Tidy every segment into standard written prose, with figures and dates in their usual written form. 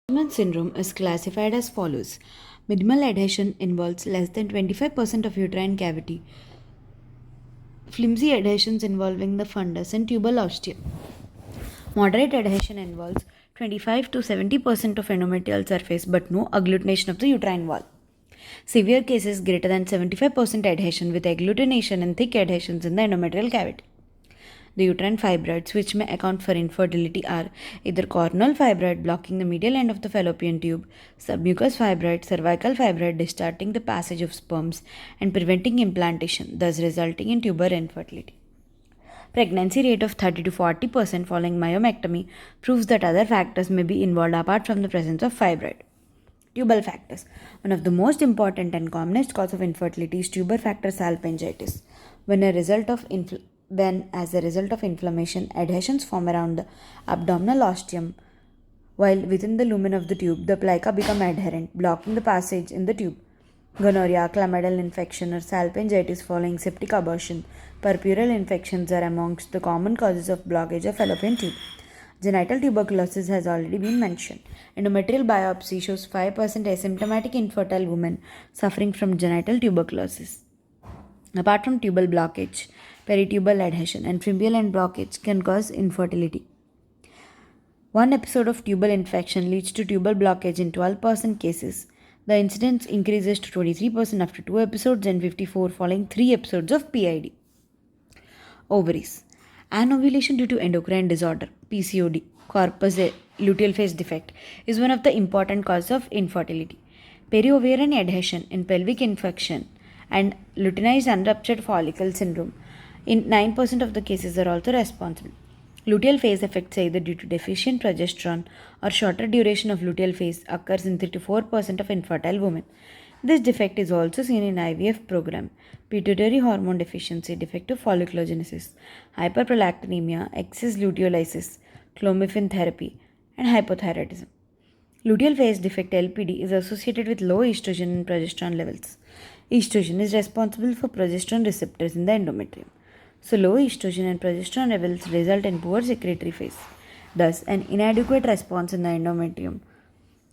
Human syndrome is classified as follows. Minimal adhesion involves less than 25% of uterine cavity. Flimsy adhesions involving the fundus and tubal ostium. Moderate adhesion involves 25 to 70% of endometrial surface but no agglutination of the uterine wall. Severe cases greater than 75% adhesion with agglutination and thick adhesions in the endometrial cavity. The uterine fibroids, which may account for infertility, are either cornal fibroid blocking the medial end of the fallopian tube, submucous fibroid, cervical fibroid distorting the passage of sperms and preventing implantation, thus resulting in tuber infertility. Pregnancy rate of 30 to 40% following myomectomy proves that other factors may be involved apart from the presence of fibroid. Tubal factors. One of the most important and commonest cause of infertility is tuber factor salpingitis. When as a result of inflammation, adhesions form around the abdominal ostium, while within the lumen of the tube, the plica become adherent, blocking the passage in the tube. Gonorrhea, chlamydial infection, or salpingitis following septic abortion, purpural infections are amongst the common causes of blockage of fallopian tube. Genital tuberculosis has already been mentioned. Endometrial biopsy shows 5% asymptomatic infertile women suffering from genital tuberculosis. Apart from tubal blockage, peritubal adhesion and fimbrial end blockage can cause infertility. One episode of tubal infection leads to tubal blockage in 12% cases. The incidence increases to 23% after 2 episodes and 54 following 3 episodes of PID. Ovaries. Anovulation due to endocrine disorder, PCOD, corpus luteal phase defect, is one of the important causes of infertility. Periovarian adhesion in pelvic infection and luteinized unruptured follicle syndrome in 9% of the cases are also responsible. Luteal phase effects either due to deficient progesterone or shorter duration of luteal phase occurs in 3 to 4% of infertile women. This defect is also seen in IVF program, pituitary hormone deficiency, defective folliculogenesis, hyperprolactinemia, excess luteolysis, clomiphene therapy, and hypothyroidism. Luteal phase defect LPD is associated with low estrogen and progesterone levels. Estrogen is responsible for progesterone receptors in the endometrium. So, low estrogen and progesterone levels result in poor secretory phase, thus, an inadequate response in the endometrium.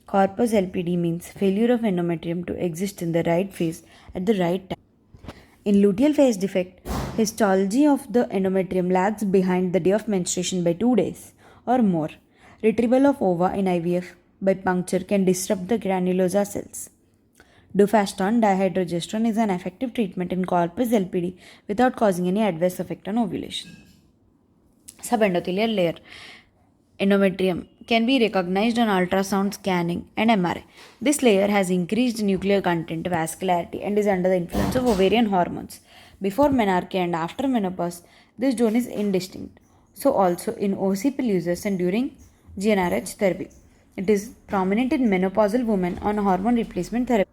Corpus LPD means failure of endometrium to exist in the right phase at the right time. In luteal phase defect, histology of the endometrium lags behind the day of menstruation by 2 days or more. Retrieval of ova in IVF by puncture can disrupt the granulosa cells. Dufaston dihydrogesterone is an effective treatment in corpus LPD without causing any adverse effect on ovulation. Subendothelial layer endometrium can be recognized on ultrasound scanning and MRI. This layer has increased nuclear content, vascularity, and is under the influence of ovarian hormones. Before menarche and after menopause, this zone is indistinct. So, also in OCP users and during GnRH therapy. It is prominent in menopausal women on hormone replacement therapy.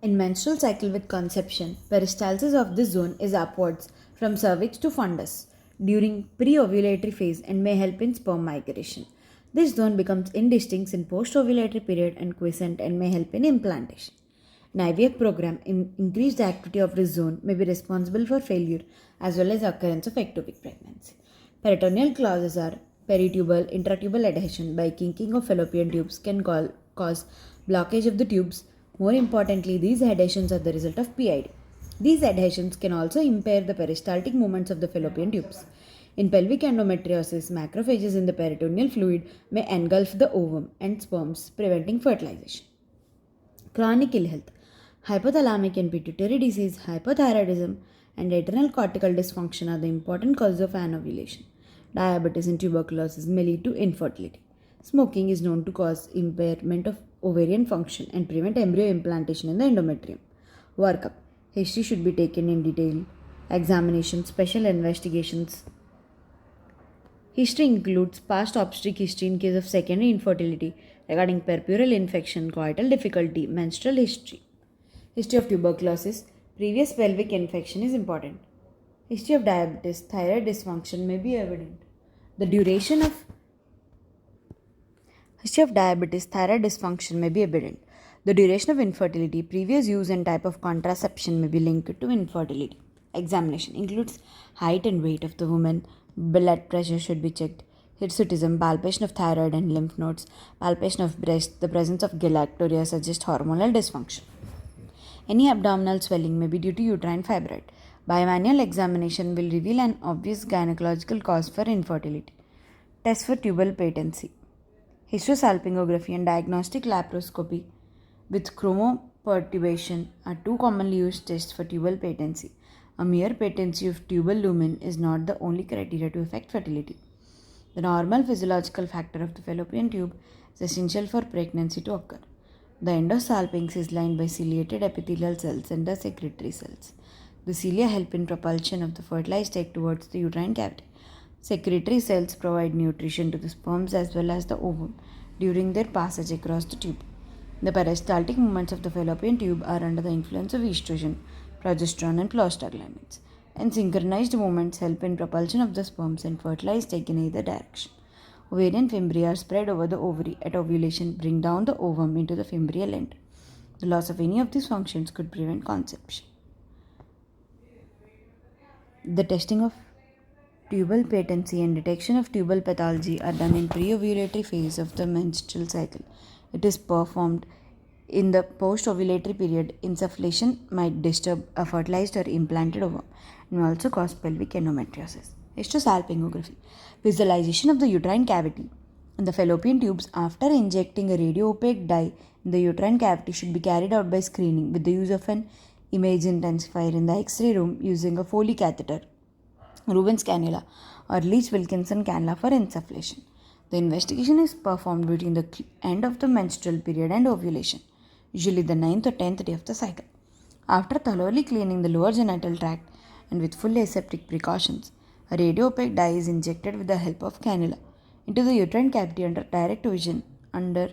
In menstrual cycle with conception, peristalsis of this zone is upwards from cervix to fundus during pre-ovulatory phase and may help in sperm migration. This zone becomes indistinct in post-ovulatory period and quiescent and may help in implantation. In IVF program, increased activity of this zone may be responsible for failure as well as occurrence of ectopic pregnancy. Peritoneal clauses are peritubal, intratubal adhesion by kinking of fallopian tubes can cause blockage of the tubes. More importantly, these adhesions are the result of PID. These adhesions can also impair the peristaltic movements of the fallopian tubes. In pelvic endometriosis, macrophages in the peritoneal fluid may engulf the ovum and sperms, preventing fertilization. Chronic ill health. Hypothalamic and pituitary disease, hypothyroidism, and adrenal cortical dysfunction are the important causes of anovulation. Diabetes and tuberculosis may lead to infertility. Smoking is known to cause impairment of ovarian function and prevent embryo implantation in the endometrium. Workup. History should be taken in detail. Examination, special investigations. History includes past obstetric history in case of secondary infertility regarding purpural infection, coital difficulty, menstrual history. History of tuberculosis, previous pelvic infection is important. History of diabetes, thyroid dysfunction may be evident. The duration of History of diabetes, thyroid dysfunction may be evident. The duration of infertility, previous use and type of contraception may be linked to infertility. Examination includes height and weight of the woman, blood pressure should be checked, Hirsutism, palpation of thyroid and lymph nodes, palpation of breast, the presence of galactorrhea suggests hormonal dysfunction. Any abdominal swelling may be due to uterine fibroid. Bimanual examination will reveal an obvious gynecological cause for infertility. Test for tubal patency. Hysterosalpingography and diagnostic laparoscopy with chromoperturbation are two commonly used tests for tubal patency. A mere patency of tubal lumen is not the only criteria to affect fertility. The normal physiological factor of the fallopian tube is essential for pregnancy to occur. The endosalpinx is lined by ciliated epithelial cells and the secretory cells. The cilia help in propulsion of the fertilized egg towards the uterine cavity. Secretory cells provide nutrition to the sperms as well as the ovum during their passage across the tube. The peristaltic movements of the fallopian tube are under the influence of estrogen, progesterone, and prostaglandins, and synchronized movements help in propulsion of the sperms and fertilized egg in either direction. Ovarian fimbriae are spread over the ovary at ovulation, bring down the ovum into the fimbrial end. The loss of any of these functions could prevent conception. The testing of tubal patency and detection of tubal pathology are done in pre-ovulatory phase of the menstrual cycle. It is performed in the post-ovulatory period. Insufflation might disturb a fertilized or implanted ovum and may also cause pelvic endometriosis. Hysterosalpingography. Visualization of the uterine cavity and the fallopian tubes after injecting a radio-opaque dye in the uterine cavity should be carried out by screening with the use of an image intensifier in the X-ray room using a Foley catheter, Rubens cannula, or Leach-Wilkinson cannula for insufflation. The investigation is performed between the end of the menstrual period and ovulation, usually the 9th or 10th day of the cycle. After thoroughly cleaning the lower genital tract and with full aseptic precautions, a radio-opaque dye is injected with the help of cannula into the uterine cavity under direct vision under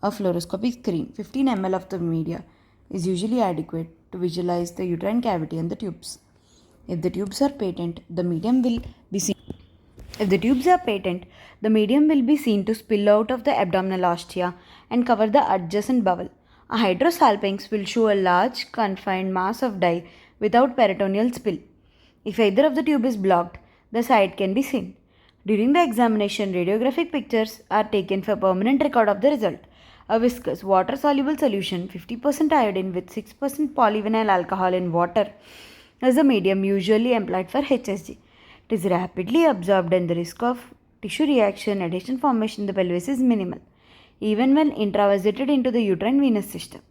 a fluoroscopic screen. 15 ml of the media is usually adequate to visualize the uterine cavity and the tubes. If the tubes are patent, the medium will be seen. If the tubes are patent, the medium will be seen to spill out of the abdominal ostia and cover the adjacent bowel. A hydrosalpinx will show a large confined mass of dye without peritoneal spill. If either of the tube is blocked, the site can be seen. During the examination, radiographic pictures are taken for permanent record of the result. A viscous water-soluble solution, 50% iodine with 6% polyvinyl alcohol in water, is the medium usually employed for HSG. It is rapidly absorbed and the risk of tissue reaction, adhesion formation in the pelvis is minimal, even when intravasited into the uterine venous system.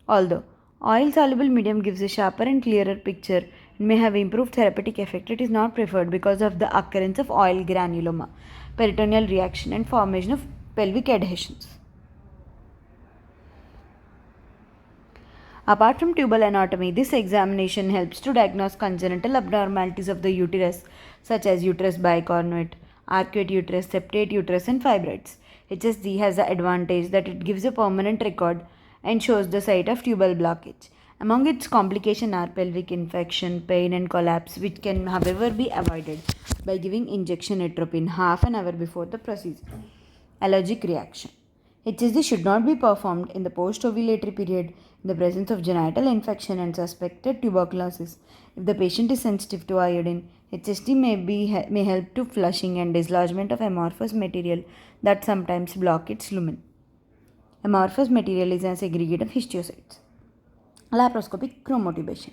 Although oil-soluble medium gives a sharper and clearer picture and may have improved therapeutic effect, it is not preferred because of the occurrence of oil granuloma, peritoneal reaction, and formation of pelvic adhesions. Apart from tubal anatomy, this examination helps to diagnose congenital abnormalities of the uterus such as uterus bicornuate, arcuate uterus, septate uterus, and fibroids. HSG has the advantage that it gives a permanent record and shows the site of tubal blockage. Among its complications are pelvic infection, pain, and collapse, which can however be avoided by giving injection atropine half an hour before the procedure. Allergic reaction. HSG should not be performed in the post-ovulatory period in the presence of genital infection and suspected tuberculosis. If the patient is sensitive to iodine, HSG may help to flushing and dislodgement of amorphous material that sometimes block its lumen. Amorphous material is an aggregate of histiocytes. Laparoscopic chromotubation.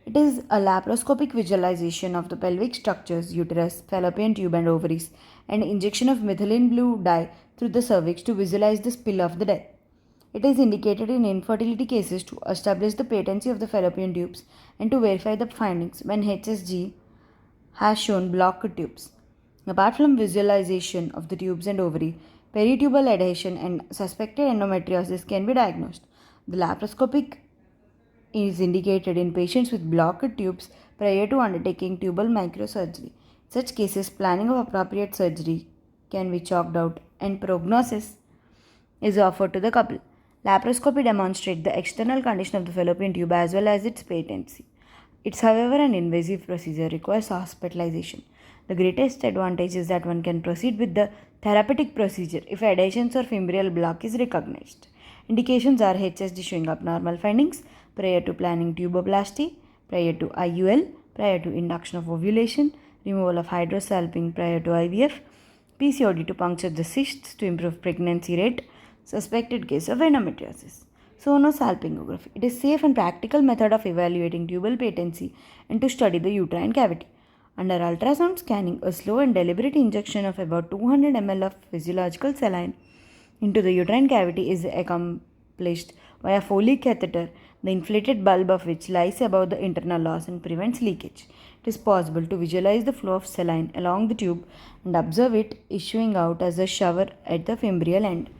It is a laparoscopic visualization of the pelvic structures, uterus, fallopian tube, and ovaries, and injection of methylene blue dye through the cervix to visualize the spill of the dye. It is indicated in infertility cases to establish the patency of the fallopian tubes and to verify the findings when HSG has shown blocked tubes. Apart from visualization of the tubes and ovary, peritubal adhesion and suspected endometriosis can be diagnosed. The laparoscopic is indicated in patients with blocked tubes prior to undertaking tubal microsurgery. In such cases, planning of appropriate surgery can be chalked out and prognosis is offered to the couple. Laparoscopy demonstrates the external condition of the fallopian tube as well as its patency. It's however an invasive procedure, requires hospitalization. The greatest advantage is that one can proceed with the therapeutic procedure if adhesions or fimbrial block is recognized. Indications are HSG showing abnormal findings prior to planning tuboplasty, prior to IUL, prior to induction of ovulation, removal of hydrosalping prior to IVF, PCOD to puncture the cysts to improve pregnancy rate, suspected case of endometriosis. Sonosalpingography. It is a safe and practical method of evaluating tubal patency and to study the uterine cavity. Under ultrasound scanning, a slow and deliberate injection of about 200 ml of physiological saline into the uterine cavity is accomplished via Foley catheter, the inflated bulb of which lies above the internal os and prevents leakage. It is possible to visualize the flow of saline along the tube and observe it issuing out as a shower at the fimbrial end.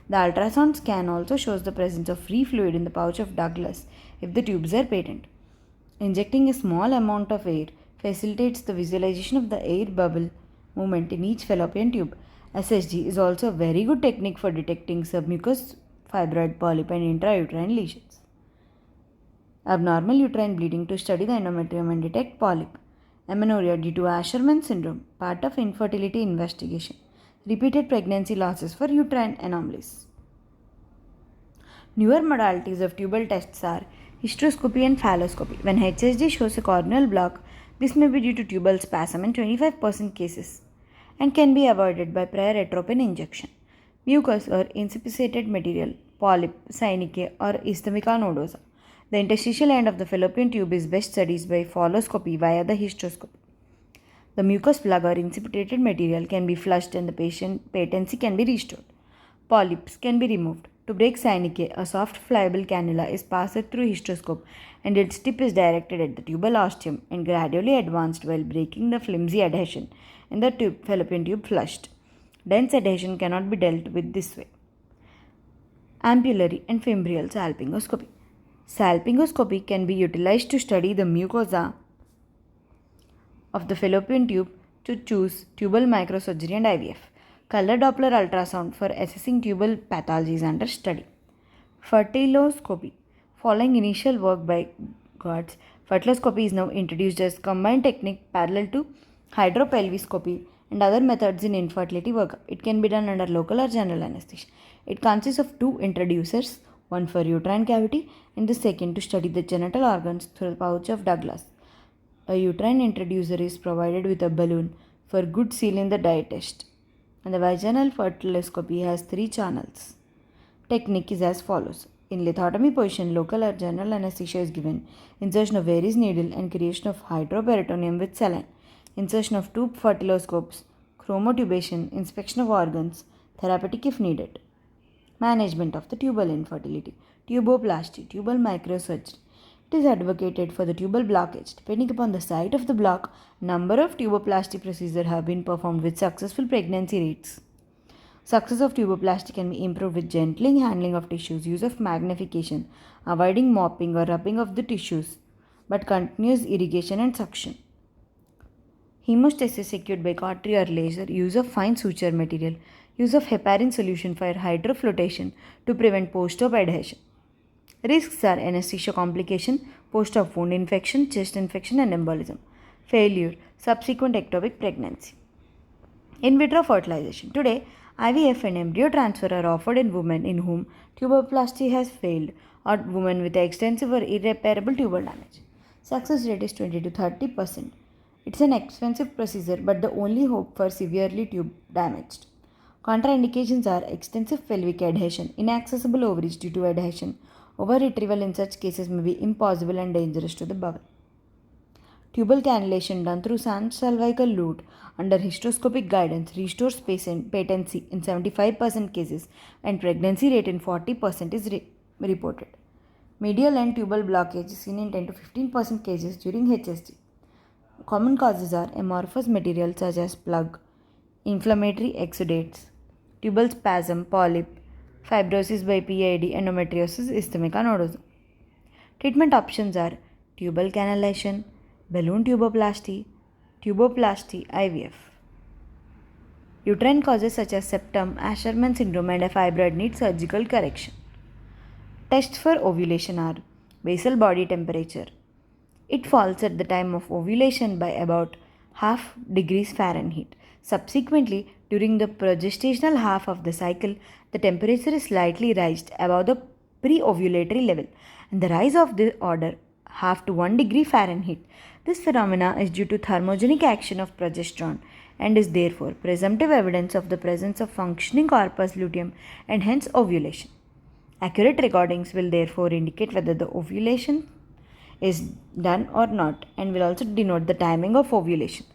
The ultrasound scan also shows the presence of free fluid in the pouch of Douglas if the tubes are patent. Injecting a small amount of air facilitates the visualization of the air bubble movement in each fallopian tube. SSG is also a very good technique for detecting submucous fibroid polyp and intrauterine lesions. Abnormal uterine bleeding to study the endometrium and detect polyp. Amenorrhea due to Asherman syndrome, part of infertility investigation. Repeated pregnancy losses for uterine anomalies. Newer modalities of tubal tests are hysteroscopy and phalloscopy. When HSG shows a corneal block, this may be due to tubal spasm in 25% cases and can be avoided by prior atropine injection. Mucus or insipiciated material, polyp, synechiae or ischemica nodosa. The interstitial end of the fallopian tube is best studied by phalloscopy via the hysteroscopy. The mucous plug or insipiciated material can be flushed and the patient patency can be restored. Polyps can be removed. To break synechiae, a soft pliable cannula is passed through hysteroscope and its tip is directed at the tubal ostium and gradually advanced while breaking the flimsy adhesion in the fallopian tube flushed. Dense adhesion cannot be dealt with this way. Ampullary and fimbrial salpingoscopy. Salpingoscopy can be utilized to study the mucosa of the fallopian tube to choose tubal microsurgery and IVF. Color Doppler ultrasound for assessing tubal pathology is under study. Fertiloscopy. Following initial work by Gods, fertiloscopy is now introduced as combined technique parallel to hydropelviscopy and other methods in infertility workup. It can be done under local or general anesthesia. It consists of two introducers, one for uterine cavity and the second to study the genital organs through the pouch of Douglas. A uterine introducer is provided with a balloon for good seal in the diatest. And the vaginal fertiloscopy has 3 channels. Technique is as follows. In lithotomy position, local or general anesthesia is given, insertion of Very's needle and creation of hydroperitoneum with saline, insertion of 2 fertiloscopes, chromotubation, inspection of organs, therapeutic if needed. Management of the tubal infertility, tuboplasty, tubal microsurgery. It is advocated for the tubal blockage. Depending upon the site of the block, number of tuboplasty procedures have been performed with successful pregnancy rates. Success of tuboplasty can be improved with gentling handling of tissues, use of magnification, avoiding mopping or rubbing of the tissues, but continuous irrigation and suction. Hemostasis secured by cautery or laser, use of fine suture material, use of heparin solution for hydroflotation to prevent post-op adhesion. Risks are anesthesia complication, post-op wound infection, chest infection and embolism. Failure, subsequent ectopic pregnancy. In vitro fertilization. Today, IVF and embryo transfer are offered in women in whom tuboplasty has failed or women with extensive or irreparable tubal damage. Success rate is 20 to 30%. It's an expensive procedure but the only hope for severely tube damaged. Contraindications are extensive pelvic adhesion, inaccessible ovaries due to adhesion. Over-retrieval in such cases may be impossible and dangerous to the bowel. Tubal cannulation done through cervical route under hysteroscopic guidance restores patency in 75% cases and pregnancy rate in 40% is reported. Medial end tubal blockage is seen in 10 to 15% cases during HSG. Common causes are amorphous material such as plug, inflammatory exudates, tubal spasm, polyp, fibrosis by PID, endometriosis, ischemica nodosa. Treatment options are tubal cannulation, balloon tuboplasty, IVF. Uterine causes such as septum, Asherman syndrome and a fibroid need surgical correction. Tests for ovulation are basal body temperature. It falls at the time of ovulation by about half degrees Fahrenheit. Subsequently, during the progestational half of the cycle, the temperature is slightly raised above the pre-ovulatory level, and the rise of the order half to 1 degree Fahrenheit. This phenomena is due to thermogenic action of progesterone and is therefore presumptive evidence of the presence of functioning corpus luteum and hence ovulation. Accurate recordings will therefore indicate whether the ovulation is done or not and will also denote the timing of ovulation.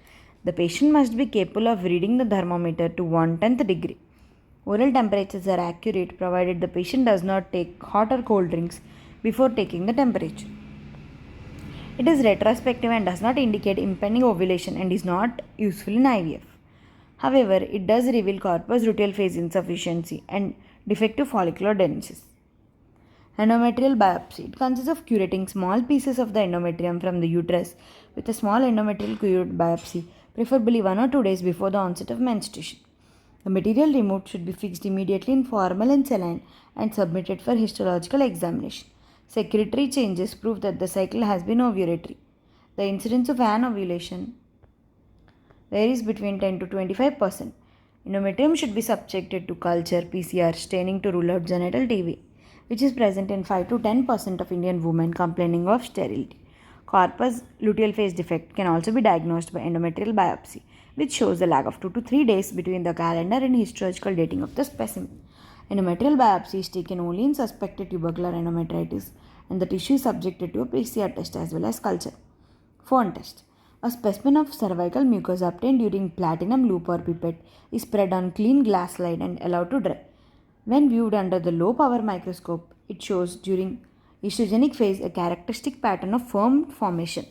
The patient must be capable of reading the thermometer to 1/10 degree. Oral temperatures are accurate provided the patient does not take hot or cold drinks before taking the temperature. It is retrospective and does not indicate impending ovulation and is not useful in IVF. However, it does reveal corpus luteal phase insufficiency and defective follicular density. Endometrial biopsy. It consists of curating small pieces of the endometrium from the uterus with a small endometrial curate biopsy, preferably 1 or 2 days before the onset of menstruation. The material removed should be fixed immediately in formalin saline and submitted for histological examination. Secretory changes prove that the cycle has been ovulatory. The incidence of anovulation varies between 10 to 25%. Endometrium should be subjected to culture, PCR, staining to rule out genital TB, which is present in 5 to 10% of Indian women complaining of sterility. Corpus luteal phase defect can also be diagnosed by endometrial biopsy, which shows a lag of 2 to 3 days between the calendar and histological dating of the specimen. Endometrial biopsy is taken only in suspected tubercular endometritis, and the tissue is subjected to a PCR test as well as culture. Phone test. A specimen of cervical mucosa obtained during platinum loop or pipette is spread on clean glass slide and allowed to dry. When viewed under the low power microscope, it shows during estrogenic phase a characteristic pattern of firm formation.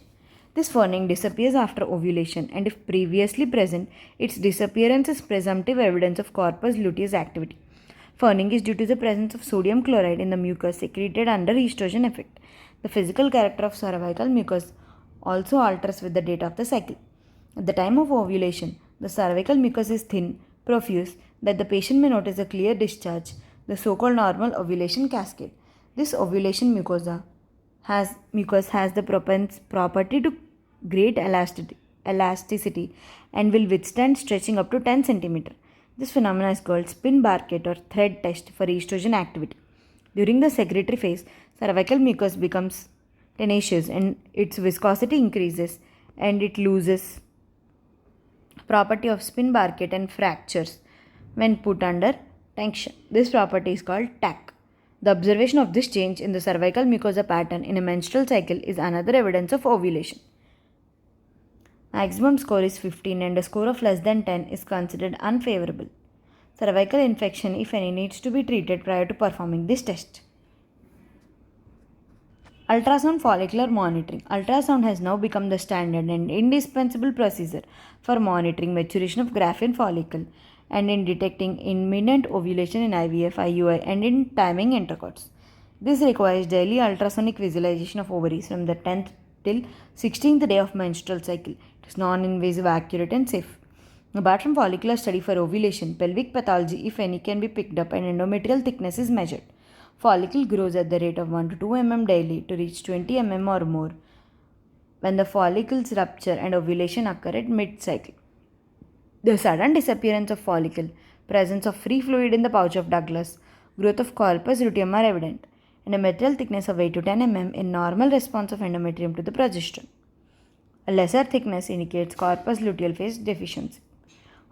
This firming disappears after ovulation, and if previously present, its disappearance is presumptive evidence of corpus luteus activity. Firming is due to the presence of sodium chloride in the mucus secreted under estrogen effect. The physical character of cervical mucus also alters with the date of the cycle. At the time of ovulation, the cervical mucus is thin, profuse, that the patient may notice a clear discharge, the so-called normal ovulation cascade. This ovulation mucus has the property to great elasticity and will withstand stretching up to 10 cm. This phenomenon is called spin barket or thread test for estrogen activity. During the secretory phase, cervical mucus becomes tenacious and its viscosity increases and it loses property of spin barket and fractures when put under tension. This property is called tack. The observation of this change in the cervical mucosa pattern in a menstrual cycle is another evidence of ovulation. Maximum score is 15 and a score of less than 10 is considered unfavorable. Cervical infection, if any, needs to be treated prior to performing this test. Ultrasound follicular monitoring. Ultrasound has now become the standard and indispensable procedure for monitoring maturation of graphene follicle and in detecting imminent ovulation in IVF, IUI, and in timing intercourse. This requires daily ultrasonic visualization of ovaries from the 10th till 16th day of menstrual cycle. It is non-invasive, accurate, and safe. Apart from follicular study for ovulation, pelvic pathology, if any, can be picked up and endometrial thickness is measured. Follicle grows at the rate of 1 to 2 mm daily to reach 20 mm or more when the follicles rupture and ovulation occur at mid-cycle. The sudden disappearance of follicle, presence of free fluid in the pouch of Douglas, growth of corpus luteum are evident. Endometrial thickness of 8 to 10 mm in normal response of endometrium to the progesterone. A lesser thickness indicates corpus luteal phase deficiency.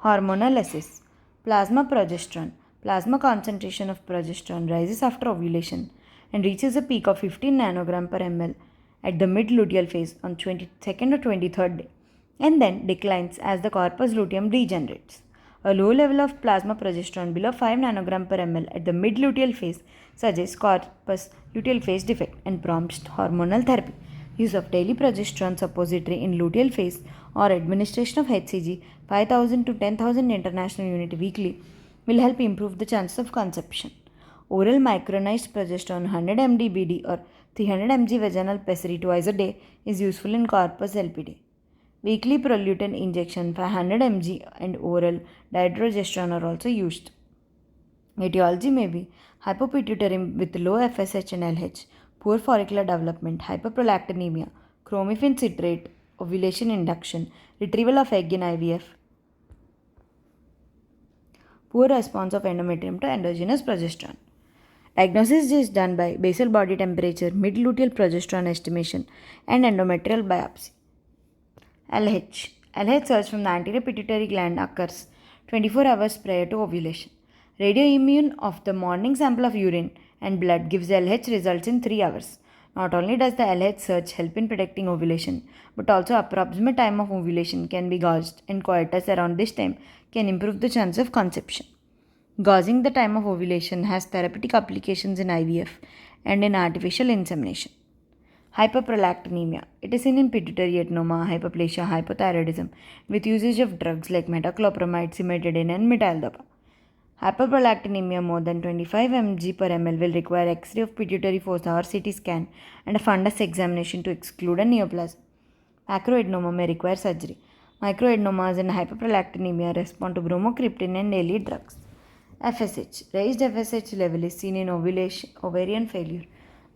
Hormonal assess. Plasma progesterone. Plasma concentration of progesterone rises after ovulation and reaches a peak of 15 nanogram per ml at the mid-luteal phase on 22nd or 23rd day and then declines as the corpus luteum degenerates. A low level of plasma progesterone below 5 nanogram per ml at the mid-luteal phase suggests corpus luteal phase defect and prompts hormonal therapy. Use of daily progesterone suppository in luteal phase or administration of HCG 5000 to 10,000 international unit weekly will help improve the chances of conception. Oral micronized progesterone 100 mg BD or 300 mg vaginal pessary twice a day is useful in corpus LPD. Weekly proleutin injection 500 mg and oral dydrogesterone are also used. Etiology may be hypopituitary with low FSH and LH, poor follicular development, hyperprolactinemia, chromiphene citrate, ovulation induction, retrieval of egg in IVF, poor response of endometrium to endogenous progesterone. Diagnosis is done by basal body temperature, mid-luteal progesterone estimation, and endometrial biopsy. LH. LH surge from the anterior pituitary gland occurs 24 hours prior to ovulation. Radioimmune of the morning sample of urine and blood gives LH results in 3 hours. Not only does the LH surge help in predicting ovulation, but also approximate time of ovulation can be gauged, and coitus around this time can improve the chance of conception. Gauging the time of ovulation has therapeutic applications in IVF and in artificial insemination. Hyperprolactinemia. It is seen in pituitary adenoma, hyperplasia, hypothyroidism with usage of drugs like metoclopramide, cimetidine and metildopa. Hyperprolactinemia more than 25 mg per ml will require X-ray of pituitary fossa or CT scan and a fundus examination to exclude a neoplasm. Macroadenoma may require surgery. Microadenomas and hyperprolactinemia respond to bromocriptine and daily drugs. FSH. Raised FSH level is seen in ovarian failure.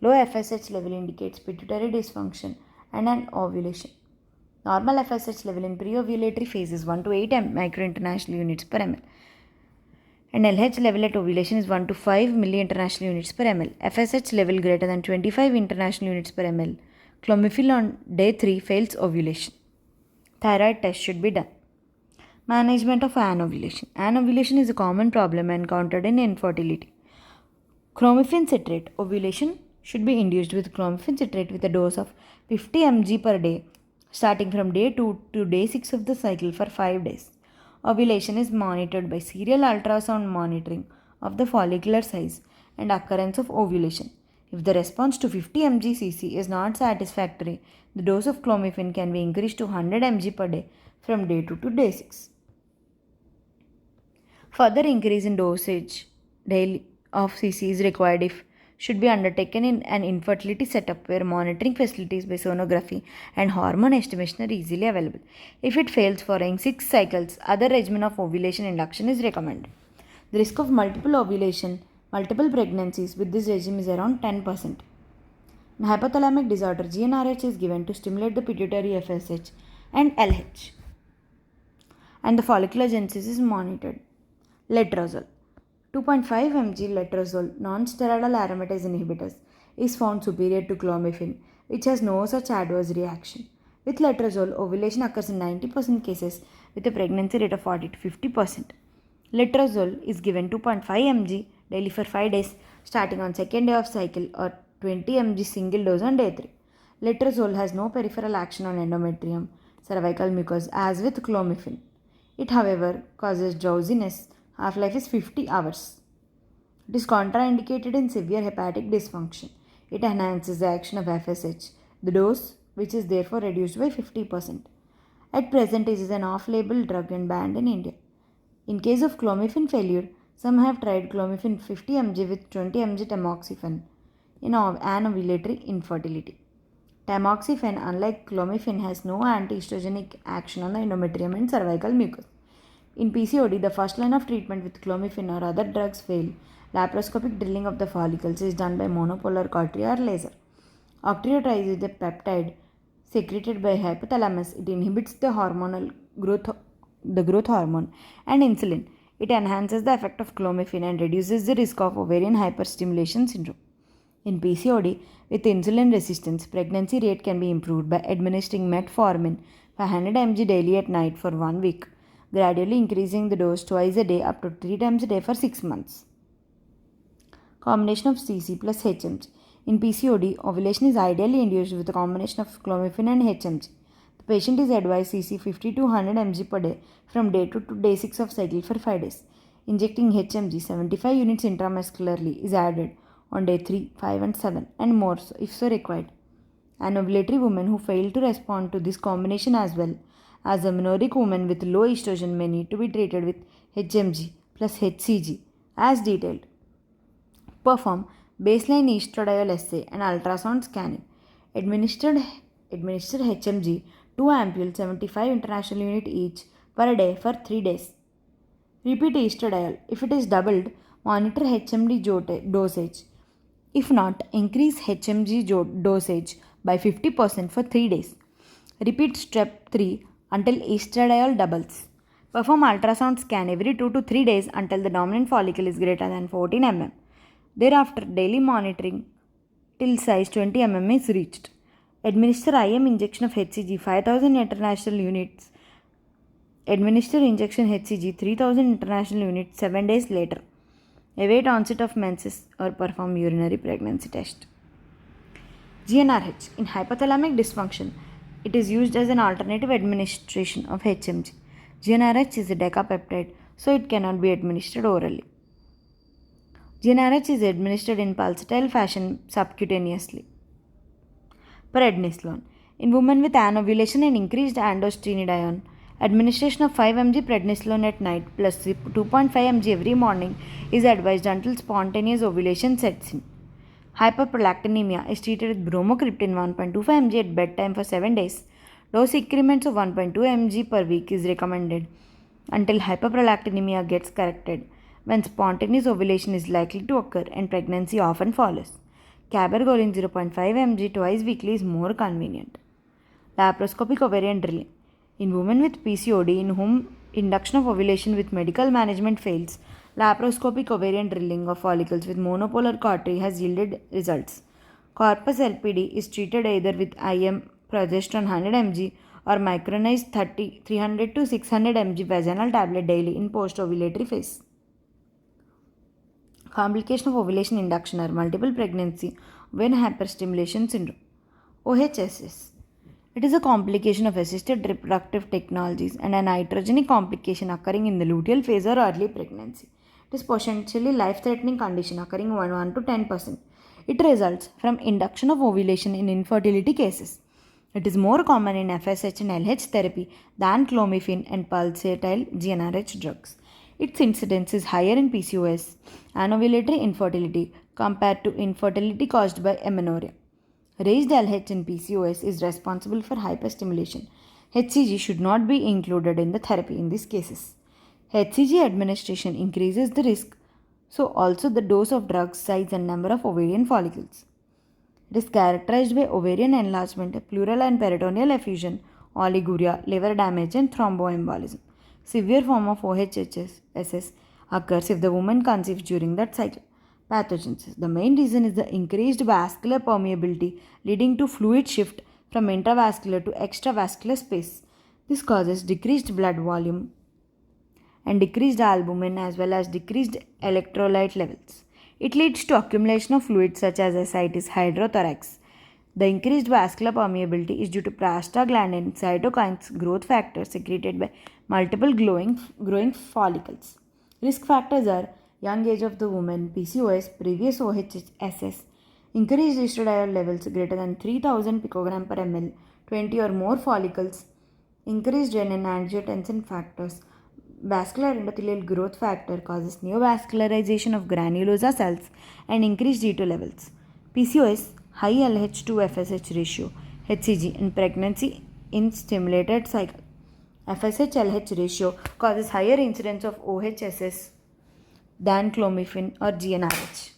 Low FSH level indicates pituitary dysfunction and an ovulation. Normal FSH level in pre-ovulatory phase is 1 to 8 microinternational units per ml. And LH level at ovulation is 1 to 5 milliinternational units per ml. FSH level greater than 25 international units per ml. Clomiphene on day 3 fails ovulation. Thyroid test should be done. Management of anovulation. Anovulation is a common problem encountered in infertility. Clomiphene citrate. Ovulation should be induced with clomiphene citrate with a dose of 50 mg per day starting from day 2 to day 6 of the cycle for 5 days. Ovulation is monitored by serial ultrasound monitoring of the follicular size and occurrence of ovulation. If the response to 50 mg cc is not satisfactory, the dose of clomiphene can be increased to 100 mg per day from day 2 to day 6. Further increase in dosage daily of cc is required if should be undertaken in an infertility setup where monitoring facilities by sonography and hormone estimation are easily available. If it fails following 6 cycles, other regimen of ovulation induction is recommended. The risk of multiple pregnancies with this regime is around 10%. In hypothalamic disorder, GnRH is given to stimulate the pituitary FSH and LH, and the follicular genesis is monitored. Letrozole. 2.5 mg letrozole non-steroidal aromatase inhibitors is found superior to clomiphene, which has no such adverse reaction. With letrozole, ovulation occurs in 90% cases with a pregnancy rate of 40 to 50%. Letrozole is given 2.5 mg daily for 5 days starting on second day of cycle or 20 mg single dose on day 3. Letrozole has no peripheral action on endometrium, cervical mucus as with clomiphene. It, however, causes drowsiness. Half-life is 50 hours. It is contraindicated in severe hepatic dysfunction. It enhances the action of FSH, the dose which is therefore reduced by 50%. At present, it is an off-label drug and banned in India. In case of clomiphene failure, some have tried clomiphene 50 mg with 20 mg tamoxifen in anovulatory infertility. Tamoxifen, unlike clomiphene, has no anti-estrogenic action on the endometrium and cervical mucus. In PCOD, the first line of treatment with clomiphene or other drugs fail. Laparoscopic drilling of the follicles is done by monopolar cautery or laser. Octreotide is a peptide secreted by hypothalamus. It inhibits the growth hormone and insulin. It enhances the effect of clomiphene and reduces the risk of ovarian hyperstimulation syndrome. In PCOD, with insulin resistance, pregnancy rate can be improved by administering metformin 500 mg daily at night for 1 week, gradually increasing the dose twice a day up to 3 times a day for 6 months. Combination of CC plus HMG. In PCOD, ovulation is ideally induced with a combination of clomiphene and HMG. The patient is advised CC 50 to 100 mg per day from day 2 to day 6 of cycle for 5 days. Injecting HMG 75 units intramuscularly is added on day 3, 5 and 7 and more if so required. Anovulatory women who fail to respond to this combination as well as amenorrheic women with low estrogen may need to be treated with HMG plus HCG as detailed. Perform baseline estradiol assay and ultrasound scanning. Administer HMG 2 ampules 75 international unit each per day for 3 days. Repeat estradiol. If it is doubled, monitor HMG dosage. If not, increase HMG dosage by 50% for 3 days. Repeat step 3 until estradiol doubles. Perform ultrasound scan every 2 to 3 days until the dominant follicle is greater than 14 mm. Thereafter, daily monitoring till size 20 mm is reached. Administer IM injection of HCG 5000 international units Administer injection HCG 3000 international units 7 days later. Await onset of menses or perform urinary pregnancy test. GnRH. In hypothalamic dysfunction, it is used as an alternative administration of HMG. GnRH is a decapeptide, so it cannot be administered orally. GnRH is administered in pulsatile fashion subcutaneously. Prednisolone. In women with anovulation and increased androstenedione, administration of 5 mg prednisolone at night plus 2.5 mg every morning is advised until spontaneous ovulation sets in. Hyperprolactinemia is treated with bromocriptine 1.25 mg at bedtime for 7 days. Dose increments of 1.2 mg per week is recommended until hyperprolactinemia gets corrected, when spontaneous ovulation is likely to occur and pregnancy often follows. Cabergoline 0.5 mg twice weekly is more convenient. Laparoscopic ovarian drilling. In women with PCOD in whom induction of ovulation with medical management fails, laparoscopic ovarian drilling of follicles with monopolar cautery has yielded results. Corpus LPD is treated either with IM progesterone 100 mg or micronized 300 to 600 mg vaginal tablet daily in post-ovulatory phase. Complication of ovulation induction are multiple pregnancy when hyperstimulation syndrome. OHSS. It is a complication of assisted reproductive technologies and an iatrogenic complication occurring in the luteal phase or early pregnancy. It is potentially life-threatening condition occurring 1 to 10%. It results from induction of ovulation in infertility cases. It is more common in FSH and LH therapy than clomiphene and pulsatile GnRH drugs. Its incidence is higher in PCOS, anovulatory infertility, compared to infertility caused by amenorrhea. Raised LH in PCOS is responsible for hyperstimulation. HCG should not be included in the therapy in these cases. HCG administration increases the risk, so also the dose of drugs, size and number of ovarian follicles. It is characterized by ovarian enlargement, pleural and peritoneal effusion, oliguria, liver damage and thromboembolism. Severe form of OHSS occurs if the woman conceives during that cycle. Pathogenesis. The main reason is the increased vascular permeability leading to fluid shift from intravascular to extravascular space. This causes decreased blood volume and decreased albumin as well as decreased electrolyte levels. It leads to accumulation of fluids such as ascites, hydrothorax. The increased vascular permeability is due to prostaglandin, cytokines, growth factors secreted by multiple growing follicles. Risk factors are young age of the woman, PCOS, previous OHSS, increased estradiol levels greater than 3000 picogram per ml, 20 or more follicles, increased renin-angiotensin factors, vascular endothelial growth factor causes neovascularization of granulosa cells and increased G2 levels. PCOS, high LH to FSH ratio, HCG in pregnancy in stimulated cycle. FSH-LH ratio causes higher incidence of OHSS than clomiphene or GnRH.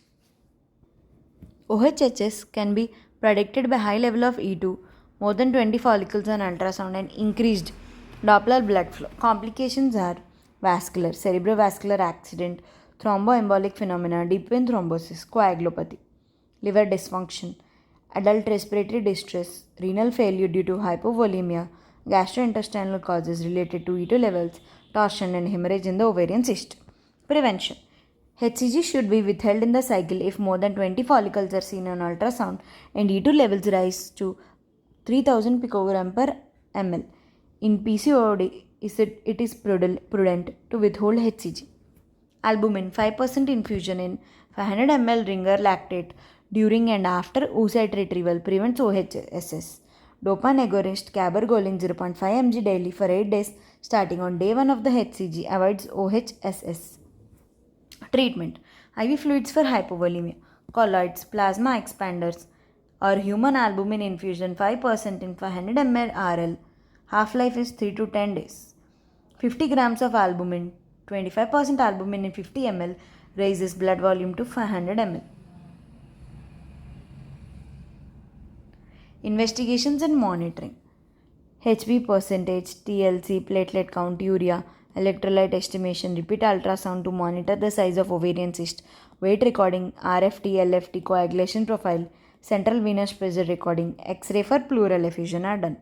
OHSS can be predicted by high level of E2, more than 20 follicles on ultrasound and increased Doppler blood flow. Complications are vascular, cerebrovascular accident, thromboembolic phenomena, deep vein thrombosis, coagulopathy, liver dysfunction, adult respiratory distress, renal failure due to hypovolemia, gastrointestinal causes related to E2 levels, torsion and hemorrhage in the ovarian cyst. Prevention. HCG should be withheld in the cycle if more than 20 follicles are seen on ultrasound and E2 levels rise to 3000 picogram per ml. In PCOD, it is prudent to withhold HCG. Albumin 5% infusion in 500 ml ringer lactate during and after oocyte retrieval prevents OHSS. Dopamine agonist cabergoline 0.5 mg daily for 8 days starting on day 1 of the HCG avoids OHSS. Treatment. IV fluids for hypovolemia, colloids, plasma expanders or human albumin infusion 5% in 500 ml RL. Half-life is 3 to 10 days. 50 grams of albumin, 25% albumin in 50 ml raises blood volume to 500 ml. Investigations and monitoring. HB percentage, TLC, platelet count, urea, electrolyte estimation, repeat ultrasound to monitor the size of ovarian cyst, weight recording, RFT, LFT, coagulation profile, central venous pressure recording, X-ray for pleural effusion are done.